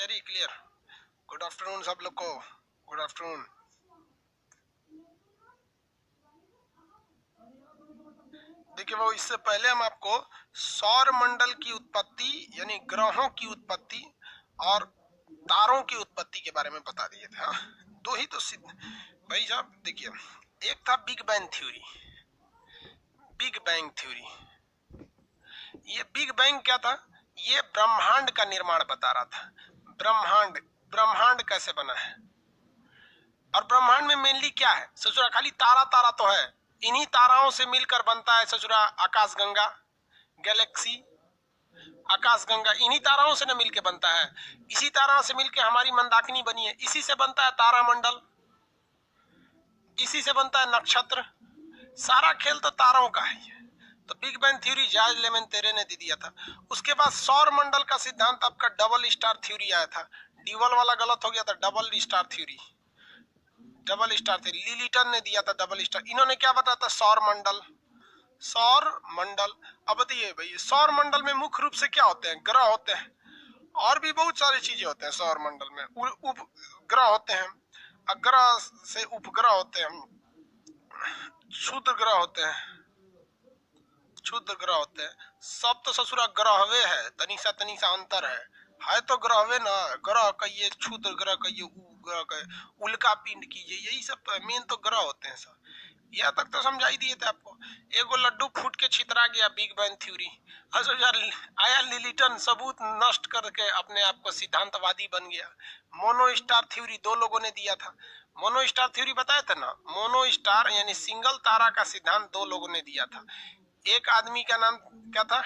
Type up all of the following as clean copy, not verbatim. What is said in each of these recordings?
Very clear. Good afternoon सब लोग को, गुड आफ्टरनून। देखिए वो इससे पहले हम आपको सौर मंडल की उत्पत्ति यानी ग्रहों की उत्पत्ति और तारों की उत्पत्ति के बारे में बता दिए थे। हाँ, दो ही तो सिद्ध भाई साहब। देखिए एक था big bang theory. Big bang theory, ये बिग बैंग क्या था? ये ब्रह्मांड का निर्माण बता रहा था। ब्रह्मांड ब्रह्मांड कैसे बना है और ब्रह्मांड में मेनली क्या है? ससुरा खाली तारा तारा तो है, इन्हीं ताराओं से मिलकर बनता है ससुरा आकाशगंगा, गैलेक्सी, आकाशगंगा इन्हीं ताराओं से न मिलके बनता है। इसी तारा से मिलके हमारी मंदाकिनी बनी है, इसी से बनता है तारामंडल, इसी से बनता है नक्षत्र। सारा खेल तो तारों का है। तो big bang theory George lemon तेरे ने दे दिया था। उसके बाद सौर मंडल का सिद्धांत आपका डबल स्टार थ्योरी आया था। डबल वाला गलत हो गया था, double star theory, double star theory लिलिटन ने दिया था डबल स्टार। इन्होंने क्या बताया था? सौर मंडल, सौर मंडल। अब बताइए भाई सौर मंडल में मुख्य रूप से क्या होते हैं? ग्रह होते हैं और भी बहुत सारी चीजें होते हैं सौर मंडल में। उपग्रह होते हैं, अग्रह से उपग्रह होते हैं, क्षुद्र ग्रह होते हैं, क्षुद्र ग्रह होते हैं। सब तो ससुरा ग्रहवे है, तनिसा तनिसा अंतर है तो ग्रहवे ना। ग्रह कहिए, क्षुद्र ग्रह कहिए, उपग्रह कहिए, उल्का पिंड कीजिए, यही सब मेन तो ग्रह होते हैं सब। यहाँ तक तो समझाई दिए थे आपको। एगो लड्डू फूट के छितरा गया बिग बैंग थ्योरी। आया लिलिटन सबूत नष्ट करके अपने आप को सिद्धांतवादी बन गया। मोनो स्टार थ्योरी दो लोगों ने दिया था। मोनो स्टार थ्योरी बताया था ना, मोनो स्टार यानी सिंगल तारा का सिद्धांत दो लोगों ने दिया था। एक आदमी का नाम क्या था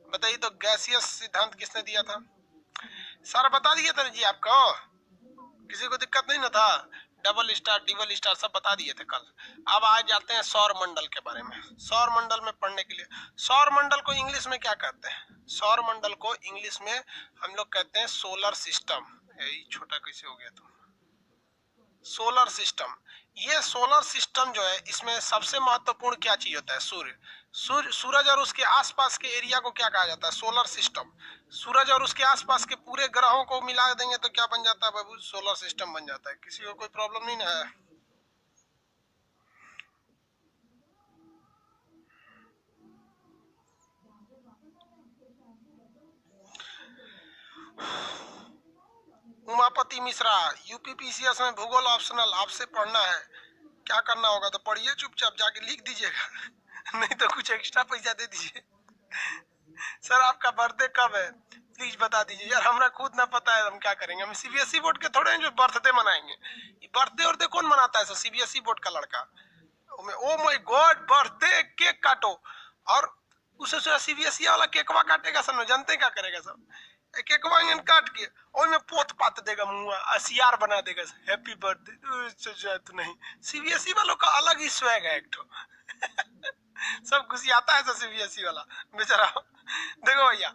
बताइए तो? गैसियस सिद्धांत किसने दिया था? सर बता दिया था जी आपको, किसी को दिक्कत नहीं ना था? डबल स्टार सब बता दिए थे कल। अब आ जाते हैं सौर मंडल के बारे में। सौर मंडल में पढ़ने के लिए, सौर मंडल को इंग्लिश में क्या कहते हैं? सौर मंडल को इंग्लिश में हम लोग कहते हैं सोलर सिस्टम। यही छोटा कैसे हो गया तुम? Solar system. ये सोलर सिस्टम जो है इसमें सबसे महत्वपूर्ण क्या चीज होता है? सूरज और उसके आसपास के एरिया को क्या कहा जाता है? Solar system. सूरज और उसके आसपास के पूरे ग्रहों को मिला देंगे तो क्या बन जाता है बाबू? सोलर सिस्टम बन जाता है। किसी को कोई प्रॉब्लम नहीं ना है? उमापति मिश्रा, यूपीपीसीएस में भूगोल ऑप्शनल, आपसे पढ़ना है। क्या करना होगा तो पढ़िए, चुपचाप जाके लिख दीजिएगा नहीं तो कुछ एक्स्ट्रा पैसा दे दीजिए। सर आपका बर्थडे कब है प्लीज बता दीजिए यार, हमरा खुद ना पता है, हम क्या करेंगे? हम सीबीएसई बोर्ड के थोड़े हैं जो बर्थडे मनाएंगे। बर्थडे और कौन मनाता है? सर सीबीएसई बोर्ड का लड़का। Oh my God, birthday cake काटो और उसे सीबीएसई वाला केकवा काटेगा सर, जानते क्या करेगा सर? केकवा काट के और में पोत पात देगा, मुंह असियार बना देगा, हैप्पी बर्थडे। नहीं, सीबीएसई वालों का अलग ही स्वैग है एक ठो सब खुशी आता है सर सीबीएसई वाला बेचारा। देखो भैया,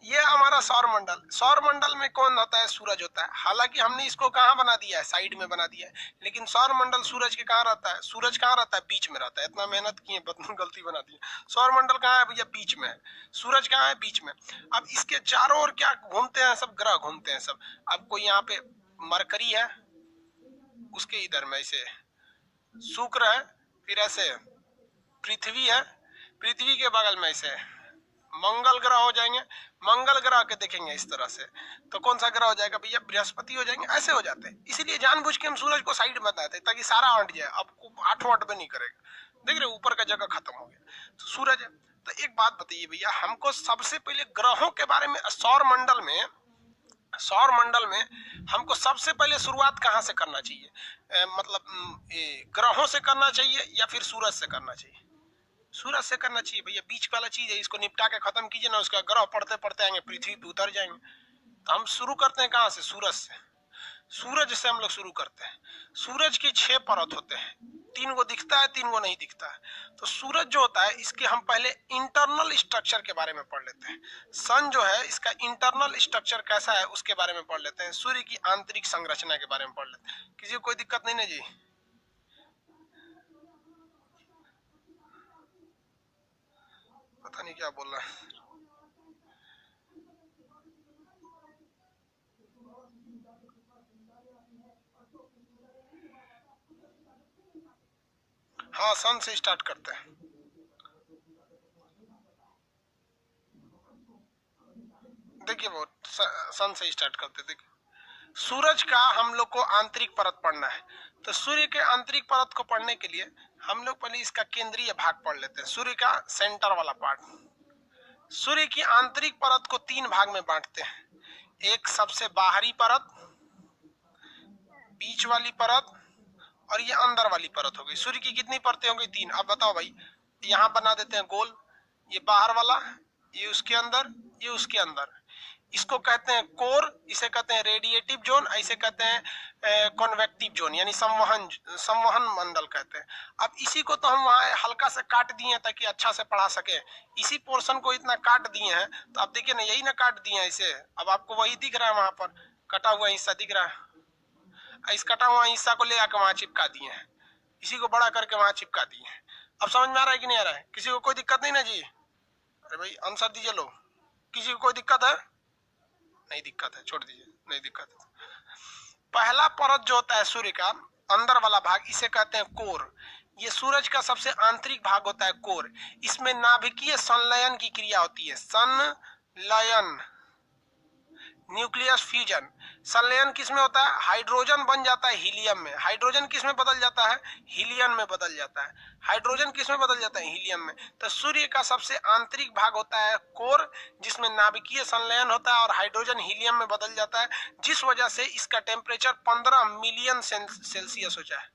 ये हमारा सौर मंडल, सौर मंडल में कौन होता है? सूरज होता है। हालांकि हमने इसको कहाँ बना दिया है? साइड में बना दिया है। लेकिन सौर मंडल सूरज के कहाँ रहता है? सूरज कहाँ रहता है? बीच में रहता है। इतना मेहनत किए, गलती बना दी। सौर मंडल कहाँ है भैया? बीच में है। सूरज कहाँ है? बीच में। अब इसके चारों ओर क्या घूमते हैं? सब ग्रह घूमते हैं सब। अब कोई यहाँ पे मरकरी है, उसके इधर में ऐसे शुक्र है, फिर ऐसे पृथ्वी है, पृथ्वी के बगल में ऐसे मंगल ग्रह हो जाएंगे। मंगल ग्रह के देखेंगे इस तरह से तो कौन सा ग्रह हो जाएगा भैया? बृहस्पति हो जाएंगे। ऐसे हो जाते हैं, इसीलिए जानबूझ के हम सूरज को साइड में बताते हैं ताकि सारा अंट जाए। अब आठों अंट में नहीं करेगा, देख रहे ऊपर का जगह खत्म हो गया तो सूरज है। तो एक बात बताइए भैया, हमको सबसे पहले ग्रहों के बारे में, सौर मंडल में हमको सबसे पहले शुरुआत कहाँ से करना चाहिए? मतलब ग्रहों से करना चाहिए या फिर सूरज से करना चाहिए? सूरज से करना चाहिए भैया, बीच वाला चीज है, इसको निपटा के खत्म कीजिए ना, उसका ग्रह पढ़ते पढ़ते आएंगे पृथ्वी पे उतर जाएंगे। तो हम शुरू करते हैं कहाँ से? सूरज से। सूरज से हम लोग शुरू करते हैं। सूरज की 6 परत होते हैं, 3 को दिखता है, 3 को नहीं दिखता है। तो सूरज जो होता है इसके हम पहले इंटरनल स्ट्रक्चर के बारे में पढ़ लेते हैं। सन जो है इसका इंटरनल स्ट्रक्चर कैसा है उसके बारे में पढ़ लेते हैं। सूर्य की आंतरिक संरचना के बारे में पढ़ लेते हैं। किसी को कोई दिक्कत नहीं ना जी? पता नहीं क्या बोल रहा है। हाँ, सन से स्टार्ट करते हैं। देखिए वो सन से स्टार्ट करते। देखिए सूरज का हम लोग को आंतरिक परत पढ़ना है, तो सूर्य के आंतरिक परत को पढ़ने के लिए हम लोग पहले इसका केंद्रीय भाग पढ़ लेते हैं, सूर्य का सेंटर वाला पार्ट। सूर्य की आंतरिक परत को 3 भाग में बांटते हैं, एक सबसे बाहरी परत, बीच वाली परत और ये अंदर वाली परत हो गई। सूर्य की कितनी परतें हो गई? 3। अब बताओ भाई, यहाँ बना देते हैं गोल, ये बाहर वाला, ये उसके अंदर, ये उसके अंदर। इसको कहते हैं कोर, इसे कहते हैं रेडिएटिव जोन, ऐसे कहते हैं कॉन्वेक्टिव जोन, यानी संवहन मंडल कहते हैं। अब इसी को तो हम वहाँ हल्का से काट दिए हैं ताकि अच्छा से पढ़ा सके। इसी पोर्शन को इतना काट दिए हैं, तो आप देखिए ना, यही ना काट दिए हैं इसे। अब आपको वही दिख रहा है, वहां पर कटा हुआ हिस्सा दिख रहा है। इस कटा हुआ हिस्सा को ले आकर वहां चिपका दिए हैं, इसी को बड़ा करके वहां चिपका दिए हैं। अब समझ में आ रहा है कि नहीं आ रहा है? किसी को कोई दिक्कत नहीं ना जी? अरे भाई आंसर दीजिए लोग, किसी को कोई दिक्कत है? नहीं दिक्कत है, छोड़ दीजिए, नहीं दिक्कत है। पहला परत जो होता है सूर्य का अंदर वाला भाग, इसे कहते हैं कोर। ये सूरज का सबसे आंतरिक भाग होता है कोर। इसमें नाभिकीय संलयन की क्रिया होती है, संलयन, न्यूक्लियस फ्यूजन। संलयन किसमें होता है? हाइड्रोजन बन जाता है हीलियम में। हाइड्रोजन किसमें बदल जाता है? हीलियम में बदल जाता है। हाइड्रोजन किसमें बदल जाता है? हीलियम में। तो सूर्य का सबसे आंतरिक भाग होता है कोर, जिसमें नाभिकीय संलयन होता है और हाइड्रोजन हीलियम में बदल जाता है, जिस वजह से इसका टेम्परेचर 15 मिलियन सेल्सियस हो जाए।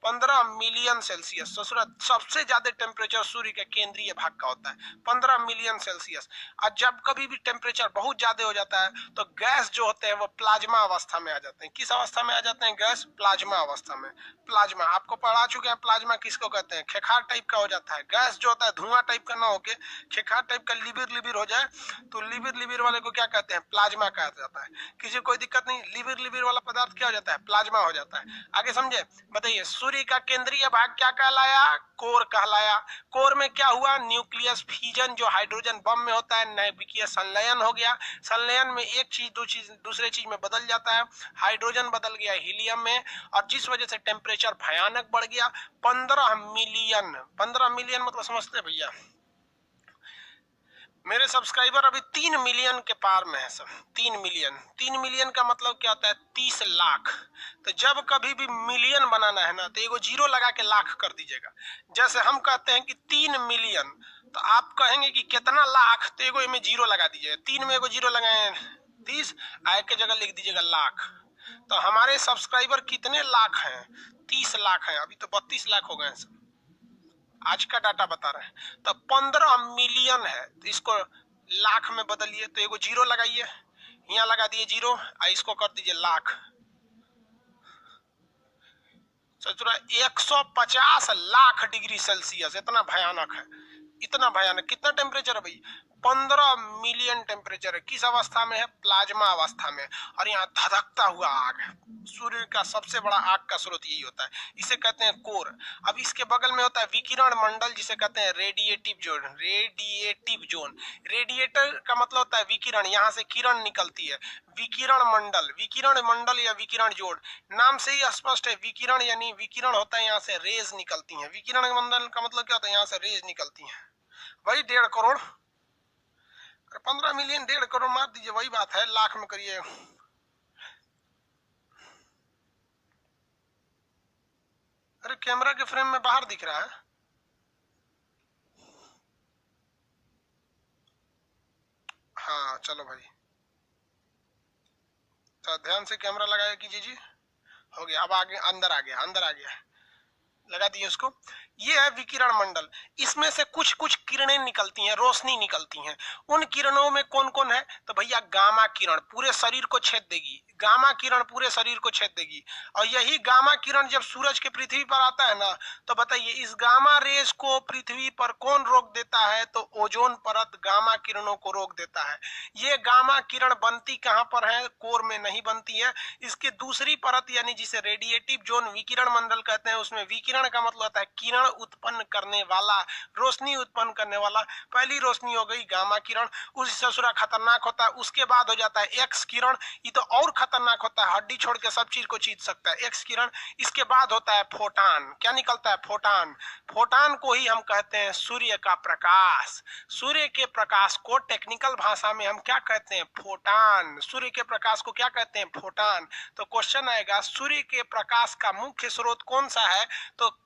15 मिलियन सेल्सियस। तो सबसे ज्यादा टेम्परेचर सूर्य के केंद्रीय भाग का होता है, 15 मिलियन सेल्सियस। और जब कभी भी टेम्परेचर बहुत ज्यादा हो जाता है तो गैस जो होते हैं वो प्लाज्मा अवस्था में आ जाते हैं। किस अवस्था में आ जाते हैं? गैस प्लाज्मा अवस्था में। प्लाज्मा आपको पढ़ा चुके हैं, प्लाज्मा किसको कहते हैं? खेखार टाइप का हो जाता है। गैस जो होता है धुआं टाइप का ना होके खेखार टाइप का लिबिर हो जाए तो लिबिर वाले को क्या कहते हैं? प्लाज्मा कहा जाता है। किसी को कोई दिक्कत नहीं, लिबिर वाला पदार्थ क्या हो जाता है? प्लाज्मा हो जाता है। आगे समझे, बताइए। सूर्य का केंद्रीय भाग क्या कहलाया? कोर कहलाया। कोर में क्या हुआ? न्यूक्लियस फ्यूजन, जो हाइड्रोजन बम में होता है, नाभिकीय संलयन हो गया। संलयन में एक चीज दूसरे चीज में बदल जाता है, हाइड्रोजन बदल गया हीलियम में, और जिस वजह से टेम्परेचर भयानक बढ़ गया। 15 मिलियन, 15 मिलियन मतलब समझते भैया, मेरे सब्सक्राइबर अभी 3 मिलियन के पार में है सब। 3 मिलियन, 3 मिलियन का मतलब क्या होता है? 30 लाख। तो जब कभी भी मिलियन बनाना है ना, तो एगो जीरो लगा के लाख कर दीजिएगा। जैसे हम कहते हैं कि 3 मिलियन, तो आप कहेंगे कि कितना लाख, तो एगो में जीरो लगा दीजिएगा। 3 में एगो जीरो लगाए 30, आय के जगह लिख दीजिएगा लाख। तो हमारे सब्सक्राइबर कितने लाख हैं? 30 लाख हैं। अभी तो 32 लाख हो गए सब, आज का डाटा बता रहे हैं। तो 15 मिलियन है, तो इसको लाख में बदलिए, तो एगो जीरो लगाइए, यहाँ लगा दिए जीरो, इसको कर दीजिए लाख। 150 लाख डिग्री सेल्सियस, इतना भयानक है, इतना भयानक। कितना टेम्परेचर है भाई? 15 मिलियन टेम्परेचर है। किस अवस्था में है? प्लाज्मा अवस्था में। और यहाँ धधकता हुआ आग है। सूर्य का सबसे बड़ा आग का स्रोत यही होता है, इसे कहते हैं कोर। अब इसके बगल में होता है विकिरण मंडल, जिसे कहते हैं radiative zone. Radiative zone, radiator का मतलब होता है विकिरण, यहाँ से किरण निकलती है। विकिरण मंडल, विकिरण मंडल या विकिरण जोन, नाम से ही स्पष्ट है। विकिरण यानी विकिरण होता है, यहाँ से रेज निकलती हैं। विकिरण मंडल का मतलब क्या होता है? यहाँ से रेज निकलती हैं। वही 1.5 करोड़, 15 मिलियन 1.5 करोड़ मार दीजिए, वही बात है, लाख में करिए। अरे कैमरा के फ्रेम में बाहर दिख रहा है। हाँ चलो भाई, तो ध्यान से कैमरा लगाया कीजिए जी। हो गया, अब आगे अंदर आ गया, अंदर आ गया, लगा दिए उसको। ये है विकिरण मंडल। इसमें से कुछ कुछ किरणें निकलती हैं, रोशनी निकलती हैं। उन किरणों में कौन कौन है? तो भैया गामा किरण पूरे शरीर को छेद देगी। गामा किरण पूरे शरीर को छेद देगी। और यही गामा किरण जब सूरज के पृथ्वी पर आता है ना, तो बताइए इस गामा रेस को पृथ्वी पर कौन रोक देता है? तो ओजोन परत गामा किरणों को रोक देता है। ये गामा किरण बनती कहाँ पर है? कोर में नहीं बनती है। इसकी दूसरी परत यानी जिसे रेडिएटिव जोन विकिरण मंडल कहते हैं, उसमें विकिरण का मतलब होता है किरण, उत्पन्न करने वाला, रोशनी उत्पन्न करने वाला। पहली रोशनी हो गई गामा किरण, उस ससुरा खतरनाक होता है। उसके बाद हो जाता है एक्स किरण, ये तो और खतरनाक होता है, हड्डी छोड़ के सब चीज को चीर सकता है, एक्स किरण। इसके बाद होता है फोटान। क्या निकलता है? फोटान। फोटान को ही हम कहते हैं सूर्य का प्रकाश। सूर्य के प्रकाश को टेक्निकल भाषा में हम क्या कहते हैं? फोटान। सूर्य के प्रकाश को क्या कहते हैं? फोटान। तो क्वेश्चन आएगा सूर्य के प्रकाश का मुख्य स्रोत कौन सा है? तो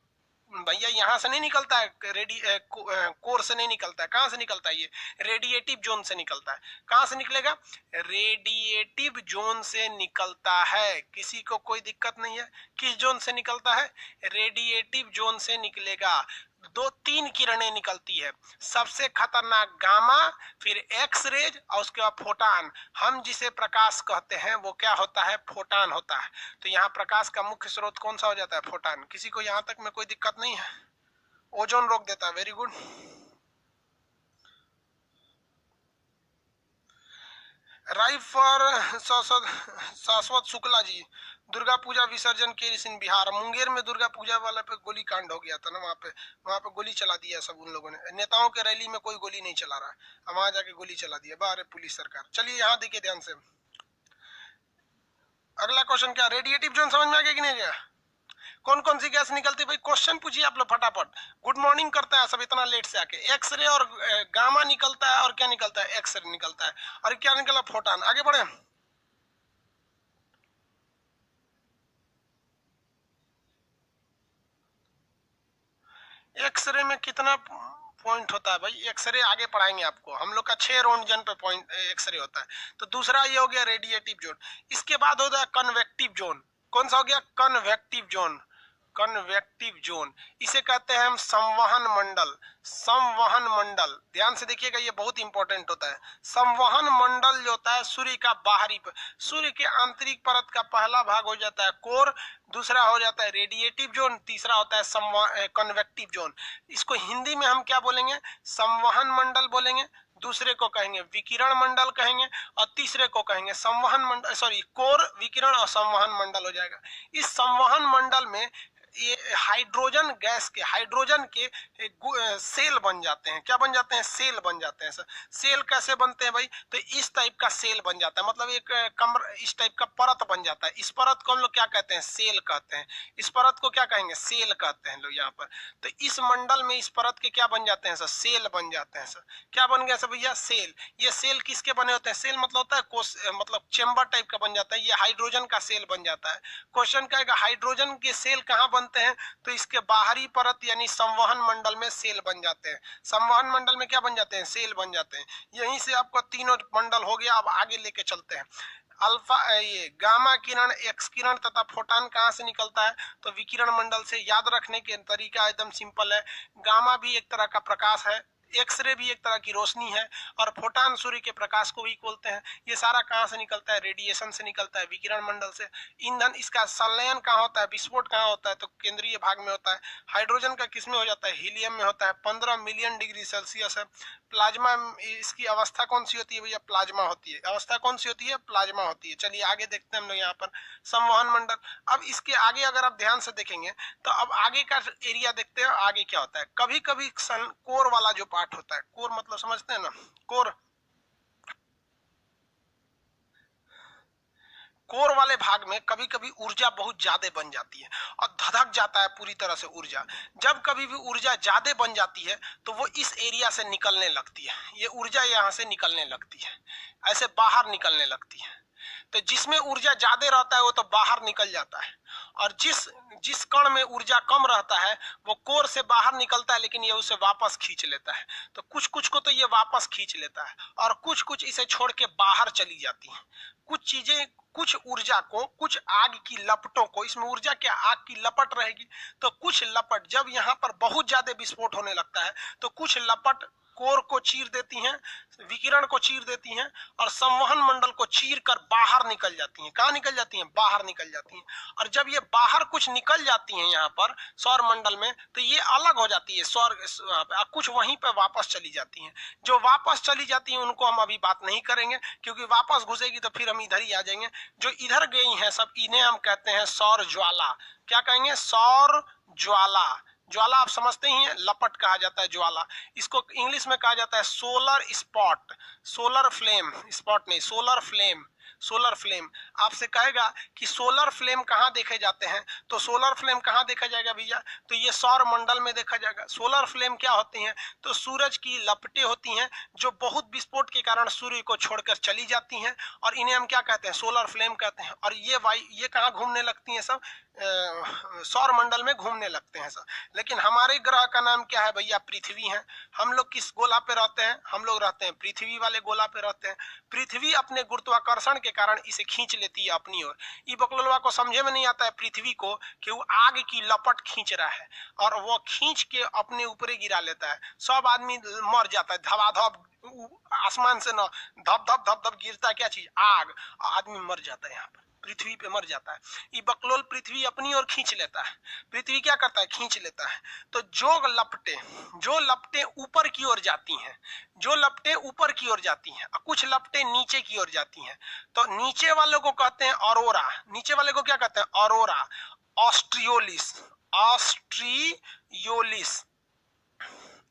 भैया यहाँ से नहीं निकलता है, कोर से नहीं निकलता है। कहां से निकलता है? ये रेडिएटिव जोन से निकलता है। कहां से निकलेगा? रेडिएटिव जोन से निकलता है। किसी को कोई दिक्कत नहीं है? किस जोन से निकलता है? रेडिएटिव जोन से निकलेगा। दो तीन किरणें निकलती है, सबसे खतरनाक गामा, फिर एक्स रेज और उसके बाद फोटान। हम जिसे प्रकाश कहते हैं वो क्या होता है? फोटान होता है। तो यहाँ प्रकाश का मुख्य स्रोत कौन सा हो जाता है? फोटान। किसी को यहाँ तक में कोई दिक्कत नहीं है? ओजोन रोक देता है। Very good. राइट फॉर शाश्वत शुक्ला जी। दुर्गा पूजा विसर्जन के इन बिहार, मुंगेर में दुर्गा पूजा वाला पे गोली कांड हो गया था ना, वहां पे गोली चला दिया सब उन लोगों ने। नेताओं के रैली में कोई गोली नहीं चला रहा, वहां जाके गोली चला दिया। बाहर पुलिस सरकार। चलिए यहाँ देखिए ध्यान से, अगला क्वेश्चन क्या? रेडिएटिव जोन समझ में आ गया कि नहीं गया? कौन कौन सी गैस निकलती है भाई? क्वेश्चन पूछिए आप लोग फटाफट। गुड मॉर्निंग करता है सब इतना लेट से आके। एक्सरे और गामा निकलता है, और क्या निकलता है? एक्सरे निकलता है। और क्या निकला? फोटान। आगे बढ़े। एक्सरे में कितना पॉइंट होता है भाई? एक्सरे आगे पढ़ाएंगे आपको, हम लोग का 6 रोंटगन पे पॉइंट एक्सरे होता है। तो दूसरा ये हो गया रेडिएटिव जोन। इसके बाद हो गया कन्वेक्टिव जोन। कौन सा हो गया? Convective zone. कन्वेक्टिव जोन, इसे कहते हैं हम संवहन मंडल। संवहन मंडल, ध्यान से देखिएगा, ये बहुत इंपॉर्टेंट होता है। संवहन मंडल जो होता है सूर्य का बाहरी, सूर्य के आंतरिक परत का पहला भाग हो जाता है कोर, दूसरा हो जाता है रेडिएटिव जोन, तीसरा होता है कन्वेक्टिव जोन। इसको हिंदी में हम क्या बोलेंगे? संवहन मंडल बोलेंगे, दूसरे को कहेंगे विकिरण मंडल कहेंगे, और तीसरे को कहेंगे संवहन मंडल, सॉरी कोर, विकिरण और संवहन मंडल हो जाएगा। इस संवहन मंडल में ये हाइड्रोजन गैस के, हाइड्रोजन के सेल बन जाते हैं। क्या बन जाते हैं? सेल बन जाते हैं। सेल कैसे बनते हैं भाई? तो इस टाइप का सेल बन जाता है, मतलब एक कमर, इस टाइप का परत बन जाता है। इस परत को हम लोग क्या कहते हैं? सेल कहते हैं। इस परत को क्या कहेंगे? सेल कहते हैं लोग यहाँ पर। तो इस मंडल में इस परत के क्या बन जाते हैं सर? सेल बन जाते हैं सर। क्या बन गया सर भैया? सेल। ये सेल किसके बने होते हैं? सेल मतलब होता है कोश, मतलब चेम्बर टाइप का बन जाता है। ये हाइड्रोजन का सेल बन जाता है। क्वेश्चन क्या है? हाइड्रोजन के सेल कहाँ बनते हैं? तो इसके बाहरी परत यानी संवहन मंडल में सेल बन जाते हैं। संवहन मंडल में क्या बन जाते हैं? सेल बन जाते हैं। यहीं से आपका तीनों मंडल हो गया। अब आगे लेके चलते हैं। अल्फा, ये गामा किरण, एक्स किरण तथा फोटान कहां से निकलता है? तो विकिरण मंडल से। याद रखने के तरीका एकदम सिंपल है। गामा भी एक तरह का प्रकाश है, एक्सरे भी एक तरह की रोशनी है, और फोटान सूर्य के प्रकाश को भी बोलते हैं। ये सारा कहां से निकलता है? रेडिएशन से निकलता है, विकिरण मंडल से। ईंधन, इसका संलयन कहां होता है? विस्फोट कहां होता है? तो केंद्रीय भाग में होता है। हाइड्रोजन का किसमें हो जाता है? हीलियम में होता है। 15 मिलियन डिग्री सेल्सियस है। प्लाज्मा, इसकी अवस्था कौन सी होती है भैया? प्लाज्मा होती है। अवस्था कौन सी होती है? प्लाज्मा होती है। चलिए आगे देखते हैं हम लोग यहाँ पर संवहन मंडल। अब इसके आगे अगर आप ध्यान से देखेंगे तो अब आगे का एरिया देखते हैं। आगे क्या होता है? कभी कभी कोर वाला जो पार्ट होता है, कोर मतलब समझते हैं ना? कोर वाले भाग में कभी कभी ऊर्जा बहुत ज्यादा बन जाती है और धधक जाता है पूरी तरह से ऊर्जा। जब कभी भी ऊर्जा ज्यादा बन जाती है तो वो इस एरिया से निकलने लगती है। ये ऊर्जा यहाँ से निकलने लगती है, ऐसे बाहर निकलने लगती है। तो जिसमें ऊर्जा ज्यादा रहता है वो तो बाहर निकल जाता है, और जिस जिस कण में ऊर्जा कम रहता है वो कोर से बाहर निकलता है, लेकिन ये उसे वापस खींच लेता है। तो कुछ कुछ को तो ये वापस खींच लेता है, और कुछ कुछ इसे छोड़ के बाहर चली जाती है। कुछ चीजें, कुछ ऊर्जा को, कुछ आग की लपटों को, इसमें ऊर्जा क्या, आग की लपट रहेगी, तो कुछ लपट, जब यहाँ पर बहुत ज्यादा विस्फोट होने लगता है तो कुछ लपट कोर को चीर देती हैं, विकिरण को चीर देती हैं, और संवहन मंडल को चीर कर बाहर निकल जाती हैं। कहाँ निकल जाती हैं? बाहर निकल जाती हैं। और जब ये बाहर कुछ निकल जाती हैं यहाँ पर सौर मंडल में, तो ये अलग हो जाती है सौर, कुछ वहीं पर वापस चली जाती हैं। जो वापस चली जाती हैं उनको हम अभी बात नहीं करेंगे, क्योंकि वापस घुसेगी तो फिर हम इधर ही आ जाएंगे। जो इधर गई हैं सब, इन्हें हम कहते हैं सौर ज्वाला। क्या कहेंगे? सौर ज्वाला। ज्वाला आप समझते ही हैं, लपट कहा जाता है ज्वाला। इसको इंग्लिश में कहा जाता है solar spot, solar flame, spot नहीं, सोलर फ्लेम, सोलर फ्लेम। आपसे कहेगा कि सोलर फ्लेम कहाँ देखे जाते हैं, तो सोलर फ्लेम कहाँ देखा जाएगा भैया, तो ये सौर मंडल में देखा जाएगा। सोलर फ्लेम क्या होती हैं, तो सूरज की लपटें होती हैं जो बहुत विस्फोट के कारण सूर्य को छोड़कर चली जाती हैं, और इन्हें हम क्या कहते हैं, सोलर फ्लेम कहते हैं। और ये कहाँ घूमने लगती हैं सब, सौर मंडल में घूमने लगते हैं सब। लेकिन हमारे ग्रह का नाम क्या है भैया, पृथ्वी है। हम लोग किस गोला पे रहते हैं, हम लोग रहते हैं पृथ्वी वाले गोला पे रहते हैं। पृथ्वी अपने गुरुत्वाकर्षण के कारण इसे खींच लेती है अपनी ओर। ये बकलोलवा को समझे में नहीं आता है पृथ्वी को कि वो आग की लपट खींच रहा है, और वो खींच के अपने ऊपर गिरा लेता है। सब आदमी मर जाता है, धबाधब आसमान से न धप धप धप धप गिरता है क्या चीज, आग, आदमी मर जाता है, यहाँ पर पृथ्वी पे मर जाता है। ये बकलोल पृथ्वी अपनी ओर खींच लेता है। पृथ्वी क्या करता है, खींच लेता है। तो जो लपटें ऊपर की ओर जाती हैं, जो लपटें ऊपर की ओर जाती हैं और कुछ लपटें नीचे की ओर जाती हैं, तो नीचे वालों को कहते हैं ऑरोरा। नीचे वाले को क्या कहते हैं, ऑरोरा ऑस्ट्रियोलिस, ऑस्ट्रियोलिस,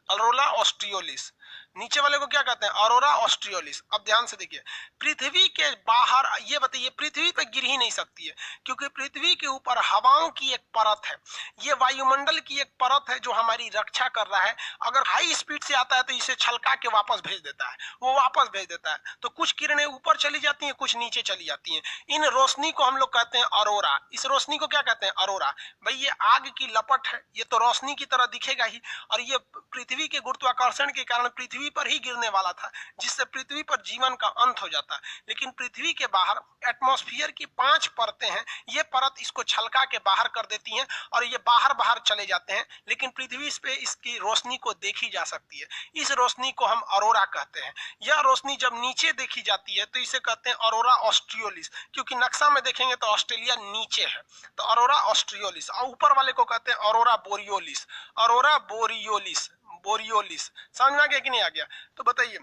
ऑरोरा ऑस्ट्रियोलिस। नीचे वाले को क्या कहते हैं, ऑरोरा ऑस्ट्रियोलिस। अब ध्यान से देखिए, पृथ्वी के बाहर, ये बताइए पृथ्वी पे गिर ही नहीं सकती है, क्योंकि पृथ्वी के ऊपर हवाओं की एक परत है। ये वायुमंडल की एक परत है जो हमारी रक्षा कर रहा है। अगर हाई स्पीड से आता है तो इसे छलका के वापस भेज देता है, वो वापस भेज देता है। तो कुछ किरणें ऊपर चली जाती हैं, कुछ नीचे चली जाती हैं। इन रोशनी को हम लोग कहते हैं ऑरोरा। इस रोशनी को क्या कहते हैं, ऑरोरा। भाई ये आग की लपट है, ये तो रोशनी की तरह दिखेगा ही, और ये पृथ्वी के गुरुत्वाकर्षण के कारण पृथ्वी पर ही गिरने वाला था, जिससे पृथ्वी पर जीवन का अंत हो जाता। लेकिन पृथ्वी के बाहर एटमॉस्फेयर की 5 परतें हैं, ये परत इसको छलका के बाहर कर देती हैं, और ये बाहर बाहर चले जाते हैं। लेकिन पृथ्वी पे इसकी रोशनी को देखी जा सकती है। इस रोशनी को हम ऑरोरा कहते हैं। यह रोशनी जब नीचे देखी जाती है तो इसे कहते हैं ऑरोरा ऑस्ट्रियोलिस, क्योंकि नक्शा में देखेंगे तो ऑस्ट्रेलिया नीचे है, तो ऑरोरा ऑस्ट्रियोलिस। और ऊपर वाले को कहते हैं ऑरोरा बोरियोलिस, ऑरोरा बोरियोलिस, बोरियोलिस। समझ में आ गया कि नहीं आ गया, तो बताइए,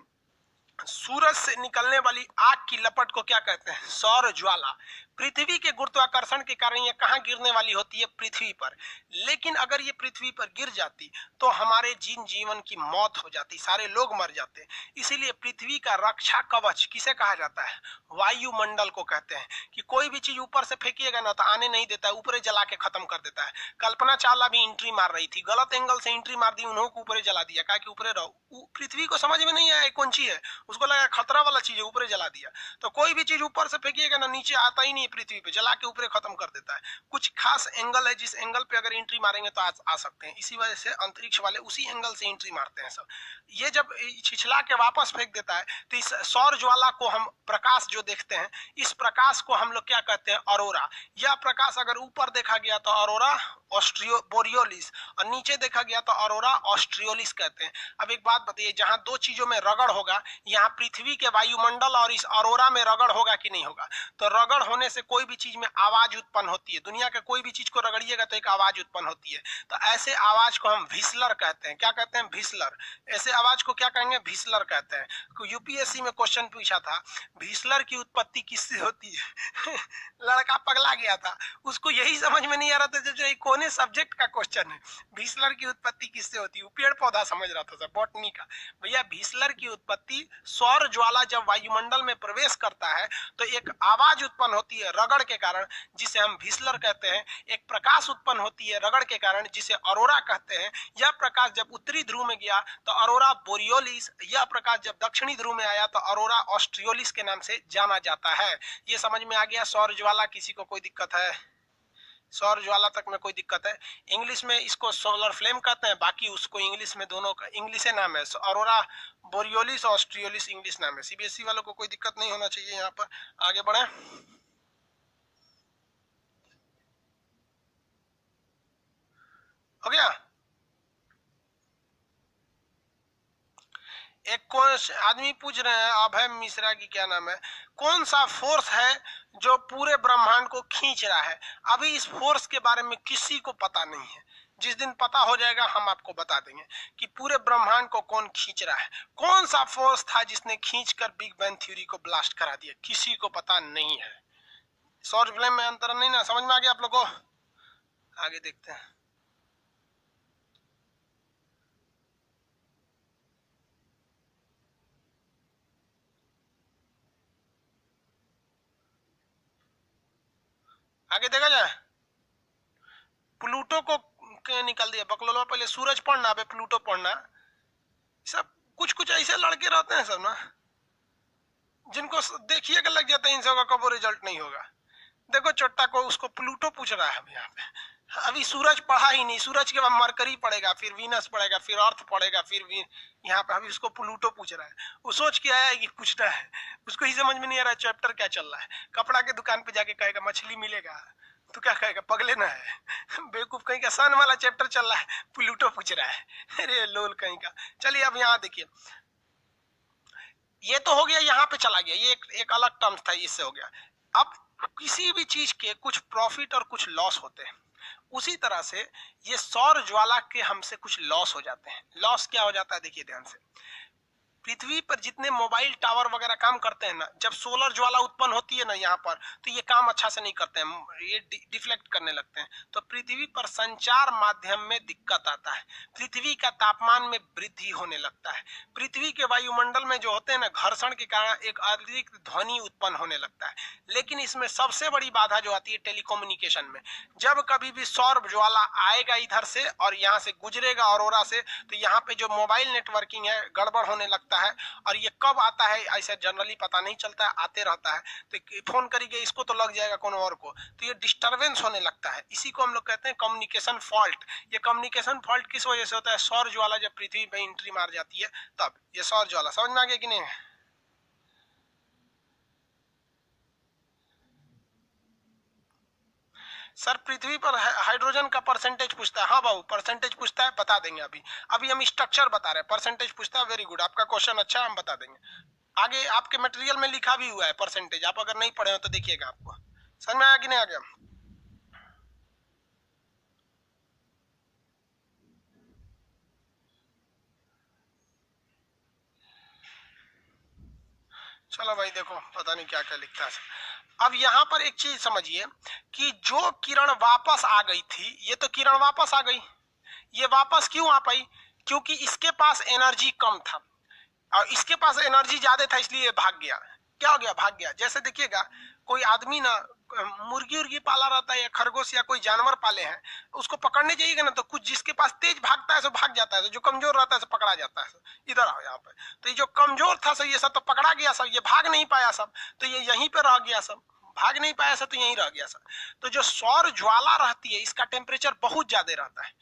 सूरज से निकलने वाली आग की लपट को क्या कहते हैं, सौर ज्वाला। पृथ्वी के गुरुत्वाकर्षण के कारण ये कहां गिरने वाली होती है, पृथ्वी पर। लेकिन अगर ये पृथ्वी पर गिर जाती तो हमारे जीवन की मौत हो जाती, सारे लोग मर जाते। इसीलिए पृथ्वी का रक्षा कवच किसे कहा जाता है, वायुमंडल को कहते हैं। कि कोई भी चीज ऊपर से फेंकिएगा ना तो आने नहीं देता है, ऊपर जला के खत्म कर देता है। कल्पना चावला भी एंट्री मार रही थी, गलत एंगल से एंट्री मार दी, उन्होंने ऊपर जला दिया, कहा कि ऊपर रहो। पृथ्वी को समझ में नहीं आया कौन सी है, उसको लगा खतरा वाला चीज है, ऊपर जला दिया। तो कोई भी चीज ऊपर से फेंकिएगा ना नीचे आता ही नहीं, पृथ्वी पे जला के ऊपर खत्म कर देता है। कुछ खास एंगल है, जिस एंगल पे अगर एंट्री मारेंगे तो आ सकते हैं। इसी वजह से अंतरिक्ष वाले उसी एंगल से एंट्री मारते हैं सब। ये जब छिछला के वापस फेंक देता है तो इस सौर ज्वाला को हम, प्रकाश जो देखते हैं, इस प्रकाश को हम लोग क्या कहते हैं, ऑरोरा। यह प्रकाश अगर ऊपर देखा गया तो ऑरोरा बोरियोलिस, और नीचे देखा गया तो ऑरोरा ऑस्ट्रियोलिस कहते हैं। अब एक बात बताइए, जहां दो चीजों में रगड़ होगा, यहाँ पृथ्वी के वायुमंडल और इस ऑरोरा में रगड़ होगा कि नहीं होगा, तो रगड़ होने से कोई भी चीज में आवाज उत्पन्न होती है। दुनिया के कोई भी चीज को रगड़िएगा तो एक आवाज उत्पन्न होती है। तो ऐसे आवाज को हम व्हिसलर कहते हैं। क्या कहते हैं, व्हिसलर। ऐसे आवाज को क्या कहेंगे, व्हिसलर कहते हैं। यूपीएससी में क्वेश्चन पूछा था, व्हिसलर की उत्पत्ति किससे होती है लड़का पगला गया था, उसको यही समझ में नहीं आ रहा था जो कोने सब्जेक्ट का क्वेश्चन है, व्हिसलर की उत्पत्ति किससे होती है। पेड़ पौधा समझ रहा था सर, बॉटनी का। भैया व्हिसलर की उत्पत्ति, सौर ज्वाला जब वायुमंडल में प्रवेश करता है तो एक आवाज उत्पन्न होती है रगड़ के कारण, जिसे हम व्हिसलर कहते हैं। एक प्रकाश उत्पन्न होती है रगड़ के कारण, जिसे ऑरोरा कहते हैं। यह प्रकाश जब उत्तरी ध्रुव में गया तो ऑरोरा बोरियोलिस, यह प्रकाश जब दक्षिणी ध्रुव में आया तो ऑरोरा ऑस्ट्रियोलिस के नाम से जाना जाता है। ये समझ में आ गया सौर ज्वाला। किसी को कोई दिक्कत है, सौर ज्वाला तक में कोई दिक्कत है। इंग्लिश में इसको सोलर फ्लेम कहते हैं, बाकी उसको इंग्लिश में दोनों का इंग्लिश नाम है, ऑरोरा बोरियोलिस, ऑस्ट्रियोलिस इंग्लिश नाम है। सीबीएसई वालों को कोई दिक्कत नहीं होना चाहिए। यहाँ पर आगे बढ़े, हो गया। एक कौन आदमी पूछ रहे हैं, अभय मिश्रा की क्या नाम है, कौन सा फोर्स है जो पूरे ब्रह्मांड को खींच रहा है। अभी इस फोर्स के बारे में किसी को पता नहीं है। जिस दिन पता हो जाएगा हम आपको बता देंगे कि पूरे ब्रह्मांड को कौन खींच रहा है। कौन सा फोर्स था जिसने खींचकर बिग बैंग थ्योरी को ब्लास्ट करा दिया, किसी को पता नहीं है। सौर फ्लेम में अंतर नहीं ना समझ में आ गया आप लोगों को। आगे देखते हैं। आगे देखा जाए, प्लूटो को निकाल दिया बकलोलवा। पहले सूरज पढ़ना, अब प्लूटो पढ़ना। सब कुछ कुछ ऐसे लड़के रहते हैं सब ना, जिनको देखिए लग जाता है इन सब का कबो रिजल्ट नहीं होगा। देखो चोट्टा को, उसको प्लूटो पूछ रहा है अब यहाँ पे। अभी सूरज पढ़ा ही नहीं, सूरज के बाद मरकरी पड़ेगा, फिर वीनस पड़ेगा, फिर अर्थ पड़ेगा, फिर यहाँ पे अभी उसको प्लूटो पूछ रहा है। वो सोच के आया है कि पूछना है, उसको ही समझ में नहीं आ रहा है चैप्टर क्या चल रहा है। कपड़ा के दुकान पे जाके कहेगा मछली मिलेगा, तो क्या कहेगा, पगले ना है बेवकूफ कहीं का। सन वाला चैप्टर चल रहा है, प्लूटो पूछ रहा है, अरे लोल कहीं का। चलिए अब यहाँ देखिए, ये तो हो गया, यहाँ पे चला गया, ये एक अलग टर्म्स था, इससे हो गया। अब किसी भी चीज के कुछ प्रॉफिट और कुछ लॉस होते हैं, उसी तरह से ये सौर ज्वाला के हमसे कुछ लॉस हो जाते हैं। लॉस क्या हो जाता है, देखिए ध्यान से। पृथ्वी पर जितने मोबाइल टावर वगैरह काम करते हैं ना, जब सोलर ज्वाला उत्पन्न होती है ना यहाँ पर, तो ये काम अच्छा से नहीं करते हैं, ये डिफ्लेक्ट करने लगते हैं। तो पृथ्वी पर संचार माध्यम में दिक्कत आता है, पृथ्वी का तापमान में वृद्धि होने लगता है, पृथ्वी के वायुमंडल में जो होते हैं ना घर्षण के कारण एक अतिरिक्त ध्वनि उत्पन्न होने लगता है। लेकिन इसमें सबसे बड़ी बाधा जो आती है टेलीकम्युनिकेशन में। जब कभी भी सौर ज्वाला आएगा इधर से और यहाँ से गुजरेगा ऑरोरा से, तो यहाँ पे जो मोबाइल नेटवर्किंग है गड़बड़ होने लगता है। और ये कब आता है ऐसे जनरली पता नहीं चलता है, आते रहता है। तो फोन करिए इसको तो लग जाएगा कोनो और को, तो ये डिस्टरबेंस होने लगता है। इसी को हम लोग कहते हैं कम्युनिकेशन फॉल्ट। ये कम्युनिकेशन फॉल्ट किस वजह से होता है, सौर ज्वाला जब पृथ्वी में एंट्री मार जाती है तब ये सौर ज्वाला। समझ में आ गया कि नहीं? सर पृथ्वी पर हाइड्रोजन का परसेंटेज पूछता है। हाँ बाबू परसेंटेज पूछता है, बता देंगे। अभी हम स्ट्रक्चर बता रहे हैं, परसेंटेज पूछता है। वेरी गुड, आपका क्वेश्चन अच्छा, हम बता देंगे। आगे आपके मटेरियल में लिखा भी हुआ है परसेंटेज, आप अगर नहीं पढ़े हो तो देखिएगा, आपको समझ में आया कि नहीं आ गया? चलो भाई देखो, पता नहीं क्या क्या लिखता है। अब यहाँ पर एक चीज समझिए कि जो किरण वापस आ गई थी, ये तो किरण वापस आ गई, ये वापस क्यों आ पाई? क्योंकि इसके पास एनर्जी कम था और इसके पास एनर्जी ज्यादा था, इसलिए भाग गया। क्या हो गया? भाग गया। जैसे देखिएगा कोई आदमी ना मुर्गी उर्गी पाला रहता है या खरगोश या कोई जानवर पाले हैं, उसको पकड़ने जाइएगा ना तो कुछ जिसके पास तेज भागता है सो भाग जाता है, जो कमजोर रहता है सो पकड़ा जाता है। इधर आओ यहाँ पे, तो ये जो कमजोर था सो ये सब तो पकड़ा गया सब, ये भाग नहीं पाया सब, तो ये यहीं पे रह गया सब, भाग नहीं पाया सब तो यहीं रह गया सब। तो जो सौर ज्वाला रहती है इसका टेम्परेचर बहुत ज्यादा रहता है।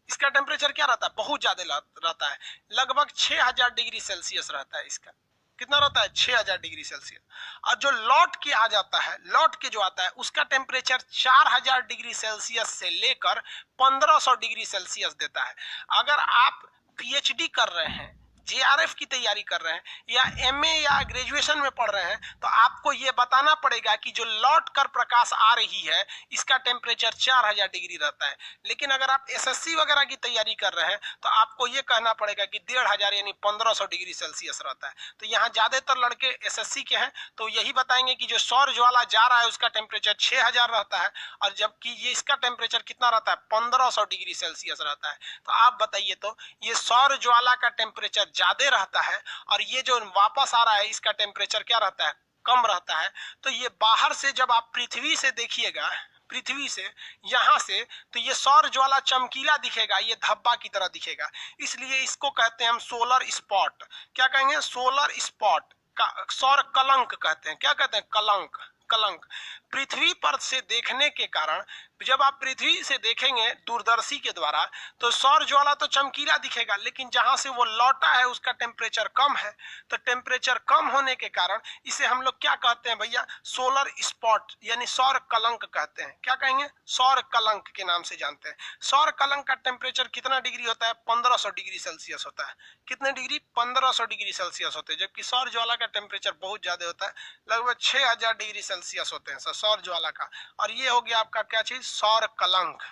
इसका टेम्परेचर क्या रहता है? बहुत ज्यादा रहता है, लगभग 6000 डिग्री सेल्सियस रहता है इसका। कितना रहता है? 6000 डिग्री सेल्सियस। और जो लौट के आ जाता है, लौट के जो आता है उसका टेम्परेचर 4000 डिग्री सेल्सियस से लेकर 1500 डिग्री सेल्सियस देता है। अगर आप पीएचडी कर रहे हैं, जेआरएफ की तैयारी कर रहे हैं या एमए या ग्रेजुएशन में पढ़ रहे हैं, तो आपको यह बताना पड़ेगा कि जो लौट कर प्रकाश आ रही है इसका टेम्परेचर 4000 डिग्री रहता है। लेकिन अगर आप एसएससी वगैरह की तैयारी कर रहे हैं तो आपको यह कहना पड़ेगा कि 1500 यानी 1500 डिग्री सेल्सियस रहता है। तो यहाँ ज्यादातर लड़के एसएससी के हैं तो यही बताएंगे कि जो सौर ज्वाला जा रहा है उसका टेम्परेचर 6000 रहता है, और जबकि ये इसका टेम्परेचर कितना रहता है? 1500 डिग्री सेल्सियस रहता है। तो आप बताइए, तो ये सौर ज्वाला का टेम्परेचर ज्यादा रहता है और ये जो वापस आ रहा है इसका टेम्परेचर क्या रहता है? कम रहता है। तो ये बाहर से जब आप पृथ्वी से देखिएगा, पृथ्वी से यहां से, तो ये सौर ज्वाला चमकीला दिखेगा, ये धब्बा की तरह दिखेगा। इसलिए इसको कहते हैं हम सोलर स्पॉट। क्या कहेंगे? सोलर स्पॉट का सौर कलंक कहते हैं। क्या कहते हैं? कलंक। कलंक पृथ्वी पर से देखने के कारण, जब आप पृथ्वी से देखेंगे दूरदर्शी के द्वारा तो सौर ज्वाला तो चमकीला दिखेगा, लेकिन जहां से वो लौटा है उसका टेम्परेचर कम है। तो टेम्परेचर कम होने के कारण इसे हम लोग क्या कहते हैं भैया? सोलर स्पॉट यानी सौर कलंक कहते हैं। क्या कहेंगे? सौर कलंक के नाम से जानते हैं। सौर कलंक का टेम्परेचर कितना डिग्री होता है? 1500 डिग्री सेल्सियस होता है। कितने डिग्री? 1500 डिग्री सेल्सियस होते हैं। जबकि सौर ज्वाला का टेम्परेचर बहुत ज्यादा होता है, लगभग 6000 डिग्री सेल्सियस होते हैं सौर ज्वाला का। और ये हो गया आपका क्या चीज? सौर कलंक।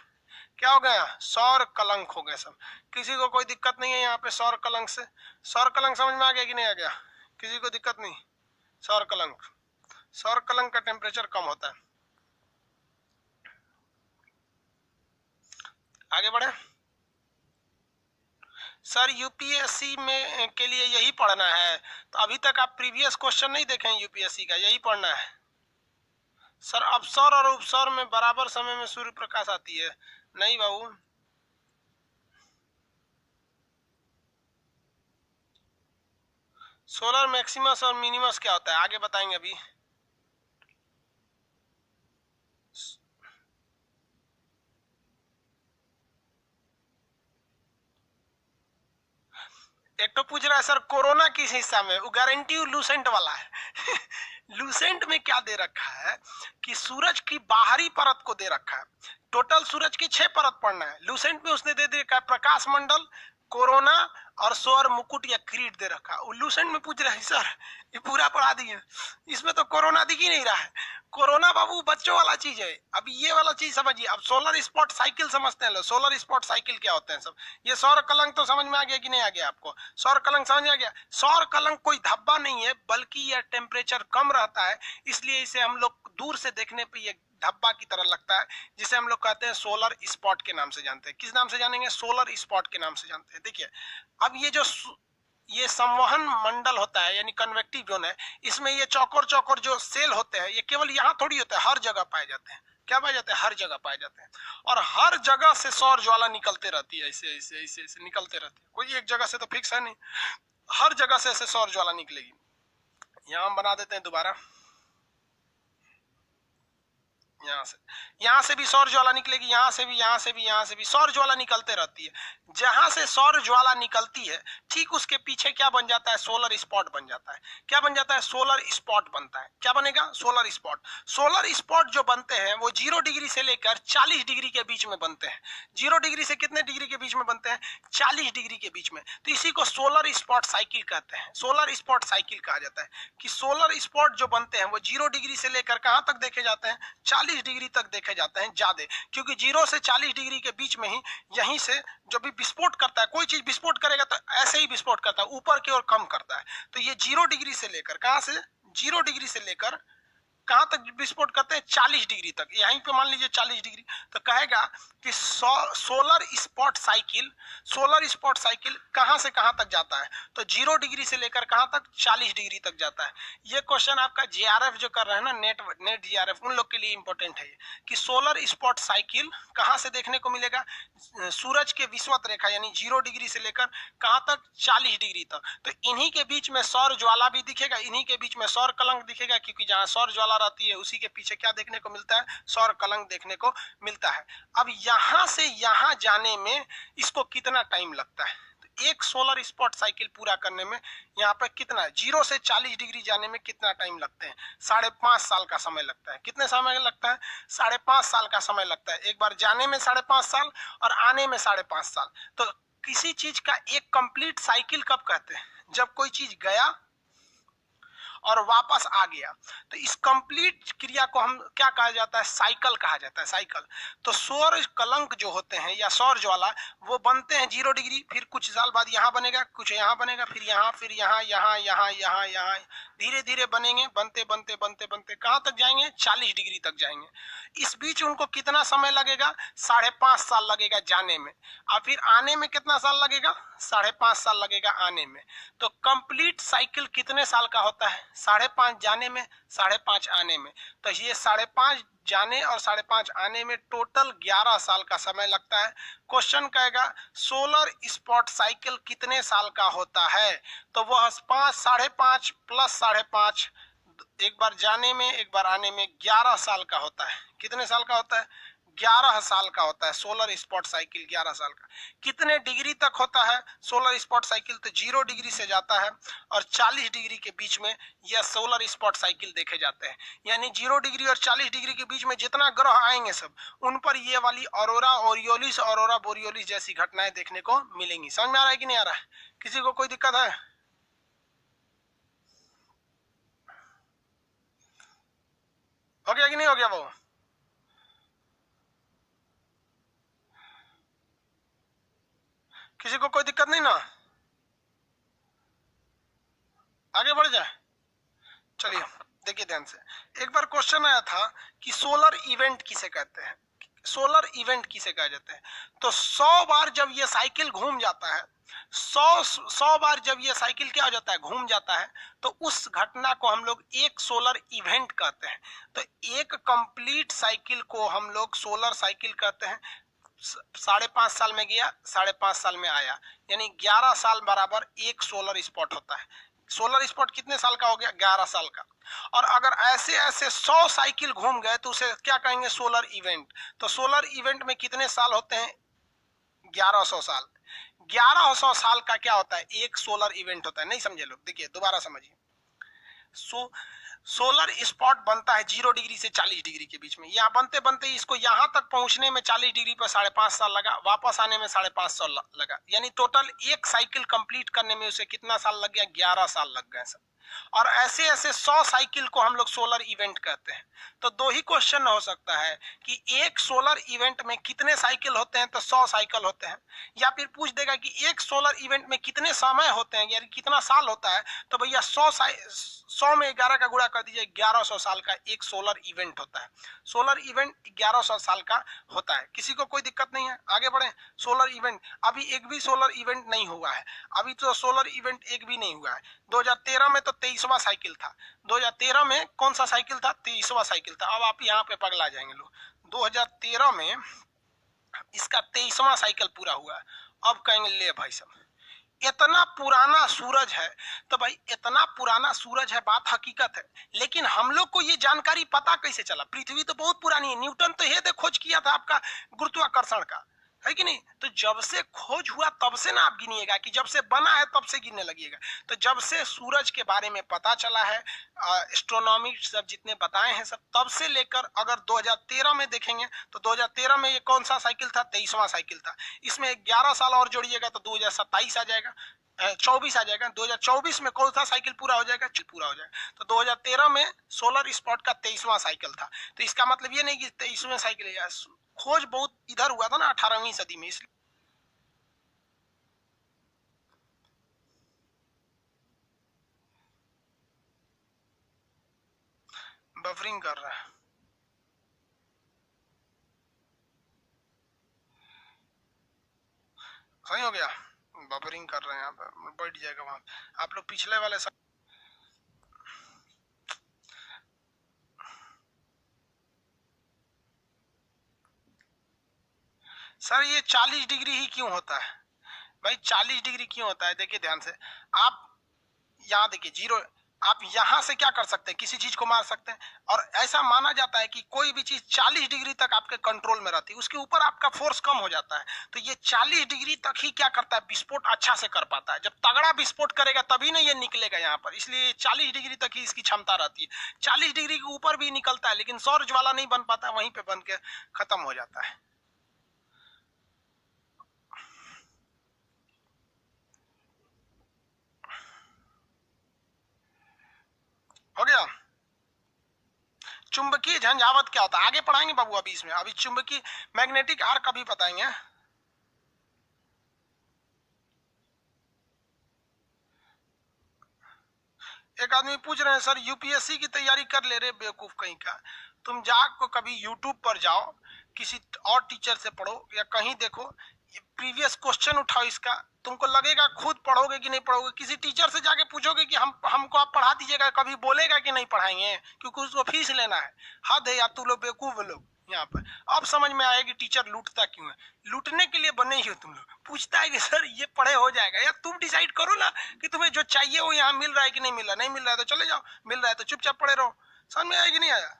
क्या हो गया? सौर कलंक हो गए सब। किसी को कोई दिक्कत नहीं है यहाँ पे सौर कलंक से? सौर कलंक समझ में आ गया कि नहीं आ गया? किसी को दिक्कत नहीं? सौर कलंक, सौर कलंक का टेम्परेचर कम होता है। आगे बढ़े सर। यूपीएससी में के लिए यही पढ़ना है, तो अभी तक आप प्रीवियस क्वेश्चन नहीं देखे हैं यूपीएससी का, यही पढ़ना है। सर अपसौर और उपसौर में बराबर समय में सूर्य प्रकाश आती है? नहीं बाबू। सोलर मैक्सिमस और मिनिमस क्या होता है आगे बताएंगे अभी। एक तो पूछ रहा है सर कोरोना किस हिस्सा में, वो गारंटी लूसेंट वाला है। लूसेंट में क्या दे रखा है कि सूरज की बाहरी परत को दे रखा है, टोटल सूरज की 6 परत पढ़ना है। लूसेंट में उसने दे रखा है प्रकाश मंडल, कोरोना और सौर मुकुट या क्रीट दे रखा है। लूसेंट में पूछ रहा है सर ये पूरा पढ़ा दिए, इसमें तो कोरोना दिख ही नहीं रहा है। कोरोना बाबू बच्चों वाला चीज है, अब ये वाला चीज समझिए। अब सोलर स्पॉट साइकिल समझते हैं लोग, सोलर स्पॉट साइकिल क्या होते हैं सब। ये सौर कलंक तो समझ में आ गया कि नहीं आ गया आपको? सौर कलंक समझ में आ गया? सौर कलंक कोई धब्बा नहीं है, बल्कि यह टेम्परेचर कम रहता है, इसलिए इसे हम लोग दूर से देखने पे ये धब्बा की तरह लगता है, जिसे हम लोग कहते हैं सोलर स्पॉट के नाम से जानते हैं। किस नाम से जानेंगे? सोलर स्पॉट के नाम से जानते हैं। देखिए अब ये संवहन मंडल होता है यानी कन्वेक्टिव जोन है, इसमें ये चौकोर चौकोर जो सेल होते हैं ये केवल यहाँ थोड़ी होते हैं, हर जगह पाए जाते हैं। क्या पाए जाते हैं? हर जगह पाए जाते हैं। और हर जगह से सौर ज्वाला निकलते रहती है, ऐसे ऐसे ऐसे ऐसे निकलते रहती है, कोई एक जगह से तो फिक्स है नहीं, हर जगह से ऐसे सौर ज्वाला निकलेगी। यहाँ हम बना देते हैं दोबारा, यहाँ से भी सौर ज्वाला निकलेगी, यहाँ से भी, यहाँ से भी, यहाँ से भी सौर ज्वाला निकलते रहती है। जहां से सौर ज्वाला निकलती है ठीक उसके पीछे क्या बन जाता है? सोलर स्पॉट बन जाता है। क्या बन जाता है? सोलर स्पॉट बनता है। क्या बनेगा? Solar spot. सोलर स्पॉट जो बनते हैं वो 0 डिग्री से लेकर 40 डिग्री के बीच में बनते हैं। 0 डिग्री से कितने डिग्री के बीच में बनते हैं? 40 डिग्री के बीच में। तो इसी को सोलर स्पॉट साइकिल कहते हैं। सोलर स्पॉट साइकिल कहा जाता है कि सोलर स्पॉट जो बनते हैं वो 0 डिग्री से लेकर कहां तक देखे जाते हैं? 40 डिग्री तक देखे जाते हैं ज्यादा, क्योंकि 0 से 40 डिग्री के बीच में ही यहीं से जो भी विस्फोट करता है, कोई चीज विस्फोट करेगा तो ऐसे ही विस्फोट करता है, ऊपर की ओर कम करता है। तो ये 0 डिग्री से लेकर, कहां से? 0 डिग्री से लेकर कहां तक विस्फोट करते हैं? 40 डिग्री तक। यहीं पे मान लीजिए 40 डिग्री, तो कहेगा कि solar spot cycle, solar spot cycle कहां से कहां तक जाता है? तो 0 डिग्री से लेकर कहां तक? 40 डिग्री तक जाता है। ये क्वेश्चन आपका जीआरएफ जो कर रहे हैं ना, नेट जीआरएफ, उन लोग के लिए इंपॉर्टेंट है कि सोलर स्पॉट साइकिल कहां से देखने को मिलेगा? सूरज के विषुवत रेखा यानी 0 डिग्री से लेकर कहां तक? 40 डिग्री तक। तो इन्हीं के बीच में सौर ज्वाला भी दिखेगा, इन्हीं के बीच में सौर कलंक दिखेगा, क्योंकि जहां सौर ज्वाला रहती है उसी के पीछे क्या देखने को मिलता है? सौर कलंक देखने को मिलता है। अब यहां से यहां जाने में इसको कितना टाइम लगता है? तो एक सोलर स्पॉट साइकिल पूरा करने में यहाँ पे कितना? 0 से 40 डिग्री जाने में कितना टाइम लगते हैं? 5.5 साल का समय लगता है। कितने समय लगता है? 5.5 साल का समय लगता है। एक बार जाने में 5.5 साल और आने में 5.5 साल। तो किसी चीज का एक कंप्लीट साइकिल कब कहते हैं? जब कोई चीज गया और वापस आ गया। तो इस कंप्लीट क्रिया को हम क्या कहा जाता है? साइकिल कहा जाता है, साइकिल। तो सौर कलंक जो होते हैं या सौर ज्वाला वो बनते हैं 0 डिग्री, फिर कुछ साल बाद यहाँ बनेगा, कुछ यहाँ बनेगा, फिर यहाँ, फिर यहाँ, यहाँ, यहाँ, यहाँ, यहाँ, धीरे धीरे बनेंगे, बनते बनते बनते बनते कहाँ तक जाएंगे? 40 डिग्री तक जाएंगे। इस बीच उनको कितना समय लगेगा? 5.5 साल लगेगा जाने में, और फिर आने में कितना साल लगेगा? 5.5 साल लगेगा आने में। तो कंप्लीट साइकिल कितने साल का होता है? 5.5 जाने में, 5.5 आने में। तो ये 5.5 जाने और 5.5 आने में टोटल 11 साल का समय लगता है। क्वेश्चन कहेगा सोलर स्पॉट साइकिल कितने साल का होता है? तो वह 5.5 प्लस 5.5, एक बार जाने में एक बार आने में 11 साल का होता है। कितने साल का होता है? 11 साल का होता है सोलर स्पॉट साइकिल, 11 साल का। कितने डिग्री तक होता है सोलर स्पॉट साइकिल? तो 0 डिग्री से जाता है और 40 डिग्री के बीच में यह सोलर स्पॉट साइकिल देखे जाते हैं। यानी 0 डिग्री और 40 डिग्री के बीच में जितना ग्रह आएंगे सब, उन पर ये वाली ऑरोरा ओरियोलिस, ऑरोरा बोरियोलिस जैसी घटनाएं देखने को मिलेंगी। समझ में आ रहा है कि नहीं आ रहा है? किसी को कोई दिक्कत है? हो गया कि नहीं हो गया? वो किसी को कोई दिक्कत नहीं ना? आगे बढ़ जाए, चलिए देखिए ध्यान से। एक बार क्वेश्चन आया था कि सोलर इवेंट किसे कहते हैं? सोलर इवेंट किसे कहा जाता है? तो 100 बार जब ये साइकिल घूम जाता है, 100 बार जब ये साइकिल क्या हो जाता है, घूम जाता है, तो उस घटना को हम लोग एक सोलर इवेंट कहते हैं। तो एक कंप्लीट साइकिल को हम लोग सोलर साइकिल कहते हैं। 5.5 साल में गया, 5.5 साल में आया, यानी 11 साल बराबर एक सोलर स्पॉट होता है। सोलर स्पॉट कितने साल का हो गया? 11 साल का। और अगर ऐसे ऐसे 100 साइकिल घूम गए तो उसे क्या कहेंगे? Solar event. तो सोलर इवेंट में कितने साल होते हैं? 1100 साल। 1100 साल का क्या होता है? एक सोलर इवेंट होता है। नहीं समझे लोग? देखिए दोबारा समझिए। सोलर स्पॉट बनता है 0 डिग्री से 40 डिग्री के बीच में। यहाँ बनते बनते इसको यहाँ तक पहुंचने में 40 डिग्री पर 5.5 साल लगा, वापस आने में 5.5 साल लगा, यानी टोटल एक साइकिल कंप्लीट करने में उसे कितना साल लग गया? 11 साल लग गए सब। और ऐसे ऐसे 100 साइकिल को हम लोग सोलर इवेंट कहते हैं। तो दो ही क्वेश्चन हो सकता है कि एक सोलर इवेंट में कितने साइकिल होते हैं? तो 100 साइकिल होते हैं। या फिर पूछ देगा कि एक सोलर इवेंट में कितने समय होते हैं, यानी कितना साल होता है? तो भैया 100 में 11 का गुणा कर दीजिए, 1100 साल का एक सोलर इवेंट होता है। सोलर इवेंट 1100 साल का होता है। किसी को कोई दिक्कत नहीं है? आगे बढ़े। सोलर इवेंट, अभी एक भी सोलर इवेंट नहीं हुआ है। अभी तो सोलर इवेंट एक भी नहीं हुआ है। 2013 में तो 23वां साइकिल था। 2013 में कौन सा साइकिल था? 23वां साइकिल था। अब आप यहाँ पे पगला जाएंगे लोग। 2013 में इसका 23वां साइकिल पूरा हुआ। अब कहेंगे ले भाई साहब इतना पुराना सूरज है। तो भाई इतना पुराना सूरज है, बात हकीकत है, लेकिन हम लोग को ये जानकारी पता कैसे चला? पृथ्वी तो बहुत पुरानी है, न्यूटन तो ये खोज किया था आपका गुरुत्वाकर्षण का, है कि नहीं? तो जब से खोज हुआ तब से ना आप गिनिएगा कि जब से बना है तब से गिनने लगिएगा। तो जब से सूरज के बारे में पता चला है, एस्ट्रोनॉमी सब जितने बताए हैं सब, तब से लेकर अगर 2013 में देखेंगे तो 2013 में ये कौन सा साइकिल था? 23वां साइकिल था। इसमें 11 साल और जोड़िएगा तो 2027 आ जाएगा, 24 आ जाएगा। 2024 में कौन सा साइकिल पूरा हो जाएगा? पूरा हो जाएगा। तो 2013 में सोलर स्पॉट का 23वां साइकिल था। तो इसका मतलब ये नहीं कि 23वें साइकिल, खोज बहुत इधर हुआ था ना 18वीं सदी में, इसलिए बफरिंग कर रहा है। सही हो गया? बफरिंग कर रहे हैं, यहाँ पे बैठ जाएगा वहां। आप लोग पिछले वाले सर ये 40 डिग्री ही क्यों होता है भाई? 40 डिग्री क्यों होता है? देखिए ध्यान से, आप यहाँ देखिए 0, आप यहां से क्या कर सकते हैं? किसी चीज को मार सकते हैं। और ऐसा माना जाता है कि कोई भी चीज 40 डिग्री तक आपके कंट्रोल में रहती है, उसके ऊपर आपका फोर्स कम हो जाता है। तो ये 40 डिग्री तक ही क्या करता है? विस्फोट अच्छा से कर पाता है। जब तगड़ा विस्फोट करेगा तभी ना ये निकलेगा यहाँ पर, इसलिए 40 डिग्री तक ही इसकी क्षमता रहती है। 40 डिग्री के ऊपर भी निकलता है, लेकिन सौर ज्वाला नहीं बन पाता, वहीं पे बन के खत्म हो जाता है। हो गया? चुंबकीय झंझावत क्या होता है आगे पढ़ाएंगे बाबू, अभी इसमें अभी चुंबकीय मैग्नेटिक आर्क अभी बताएंगे। एक आदमी पूछ रहे हैं सर यूपीएससी की तैयारी कर ले रहे बेवकूफ कहीं का, तुम जाको कभी यूट्यूब पर जाओ, किसी और टीचर से पढ़ो या कहीं देखो, प्रीवियस क्वेश्चन उठाओ इसका, तुमको लगेगा खुद पढ़ोगे कि नहीं पढ़ोगे। किसी टीचर से जाके पूछोगे कि हमको आप पढ़ा दीजिएगा, कभी बोलेगा कि नहीं पढ़ाएंगे, क्योंकि उसको फीस लेना है। हद है यार, तू लोग बेवकूफ लोग यहाँ पर। अब समझ में आया कि टीचर लूटता क्यों है। लूटने के लिए बने ही हो तुम लोग। पूछता है कि सर ये पढ़े हो जाएगा, यार तुम डिसाइड करो ना कि तुम्हें जो चाहिए वो यहाँ मिल रहा है कि नहीं मिल रहा। नहीं मिल रहा है तो चले जाओ, मिल रहा है तो चुपचाप पढ़े रहो। समझ में आया कि नहीं आया?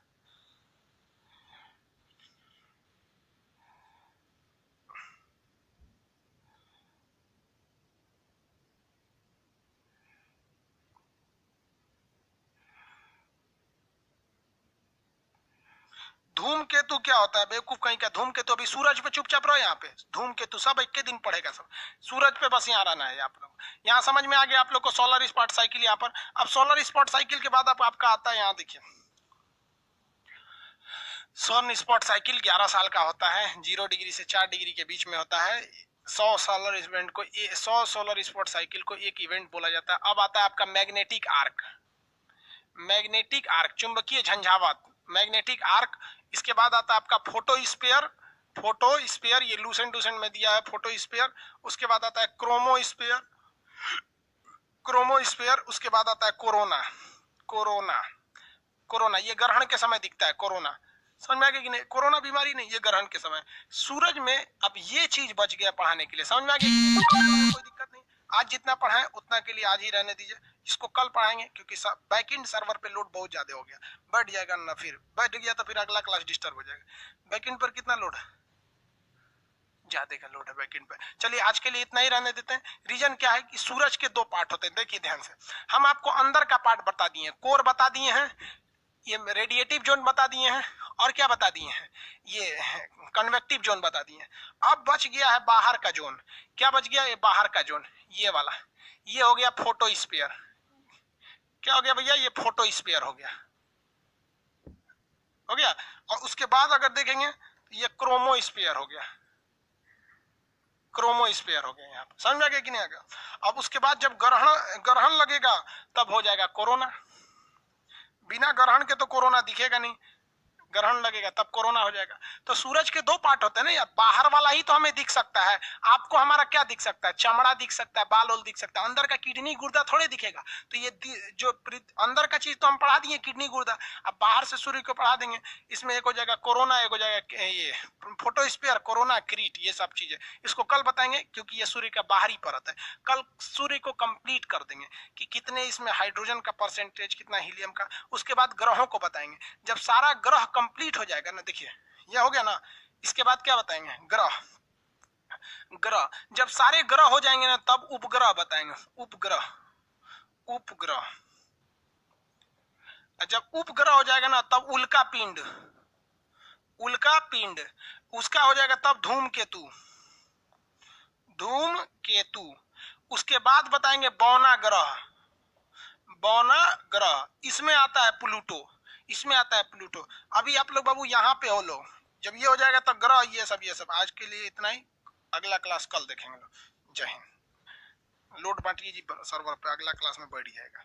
धूमकेतु क्या होता है बेवकूफ कहीं का? धूमकेतु अभी सूरज पे चुपचाप रहो यहाँ पे। धूमकेतु सब एक के दिन पढ़ेगा सब, सूरज पे बस यहाँ रहना है आप लोग। यहाँ समझ में आ गया आप लोग को सोलर स्पॉट साइकिल यहाँ पर। अब सोलर स्पॉट साइकिल के बाद आपका आता है यहाँ देखिए, सन स्पॉट साइकिल 11 साल का होता है, 0 डिग्री से 4 डिग्री के बीच में होता है। 100 सोलर इवेंट को 100 सोलर स्पॉट साइकिल को एक इवेंट बोला जाता है। अब आता है आपका मैग्नेटिक आर्क। मैग्नेटिक आर्क चुंबकीय झंझावात, मैग्नेटिक आर्क। इसके बाद आता है आपका फोटोस्फीयर, फोटोस्फीयर, ये लूसेंट डूसेंट में दिया है फोटोस्फीयर। उसके बाद आता है क्रोमोस्फीयर, क्रोमोस्फीयर। उसके बाद आता है कोरोना, कोरोना, कोरोना ये ग्रहण के समय दिखता है, कोरोना। समझ में आ गया कि नहीं? कोरोना बीमारी नहीं, ये ग्रहण के समय। सूरज में अब ये चीज बच गया पढ़ाने के लिए, समझ में आ गया? कोई दिक्कत नहीं, आज जितना पढ़ाएं उतना के लिए आज ही रहने दीजिए, इसको कल पढ़ाएंगे क्योंकि बैकएंड सर्वर पे लोड बहुत ज्यादा हो गया, बढ़ जाएगा ना, फिर बढ़ गया तो फिर अगला क्लास डिस्टर्ब हो जाएगा। बैकएंड पर कितना लोड है? ज्यादा का लोड है बैकएंड पे। चलिए आज के लिए इतना ही रहने देते हैं। रीजन क्या है कि सूरज के दो पार्ट होते हैं, देखिए ध्यान से। हम आपको अंदर का पार्ट बता दिए, कोर बता दिए हैं, ये रेडिएटिव जोन बता दिए हैं, और क्या बता दिए हैं, ये कन्वेक्टिव जोन बता दिए हैं। अब बच गया है बाहर का जोन। क्या बच गया? ये बाहर का जोन, ये वाला, ये हो गया फोटोस्फीयर। क्या हो गया भैया? ये फोटोस्फीयर हो गया, हो गया। और उसके बाद अगर देखेंगे तो ये क्रोमोस्फीयर हो गया, क्रोमोस्फीयर हो गया। यहाँ पर समझ में आ गया कि नहीं आ गया? अब उसके बाद जब ग्रहण लगेगा तब हो जाएगा कोरोना। बिना ग्रहण के तो कोरोना दिखेगा नहीं, ग्रहण लगेगा तब कोरोना हो जाएगा। तो सूरज के दो पार्ट होते हैं ना यार, बाहर वाला ही तो हमें दिख सकता है। आपको हमारा क्या दिख सकता है? चमड़ा दिख सकता है, बाल ओल दिख सकता है, अंदर का किडनी गुर्दा थोड़े दिखेगा। तो ये जो अंदर का चीज तो हम पढ़ा दिए, किडनी गुर्दा। अब बाहर से सूर्य को पढ़ा देंगे, इसमें एक हो जाएगा कोरोना, एक हो जाएगा ये फोटोस्फीयर, कोरोना, क्रीट, ये सब चीजें इसको कल बताएंगे क्योंकि ये सूर्य का बाहरी परत है। कल सूर्य को कंप्लीट कर देंगे कि कितने इसमें हाइड्रोजन का परसेंटेज, कितना हीलियम का। उसके बाद ग्रहों को बताएंगे। जब सारा ग्रह कंप्लीट हो जाएगा ना, देखिए ये हो गया ना, इसके बाद क्या बताएंगे? ग्रह, ग्रह। जब सारे ग्रह हो जाएंगे ना तब उपग्रह बताएंगे, उपग्रह, उपग्रह। जब उपग्रह हो जाएगा ना तब उल्का पिंड, उल्का पिंड। उसका हो जाएगा तब धूमकेतु, धूमकेतु। उसके बाद बताएंगे बौना ग्रह, बौना ग्रह। इसमें आता है प्लूटो, इसमें आता है प्लूटो। अभी आप लोग बाबू यहाँ पे हो लोग, जब ये हो जाएगा तो ग्रह, ये सब, ये सब। आज के लिए इतना ही, अगला क्लास कल देखेंगे लोग। जय हिंद। लोड बांटिए जी सर्वर पे, अगला क्लास में बढ़ जाएगा।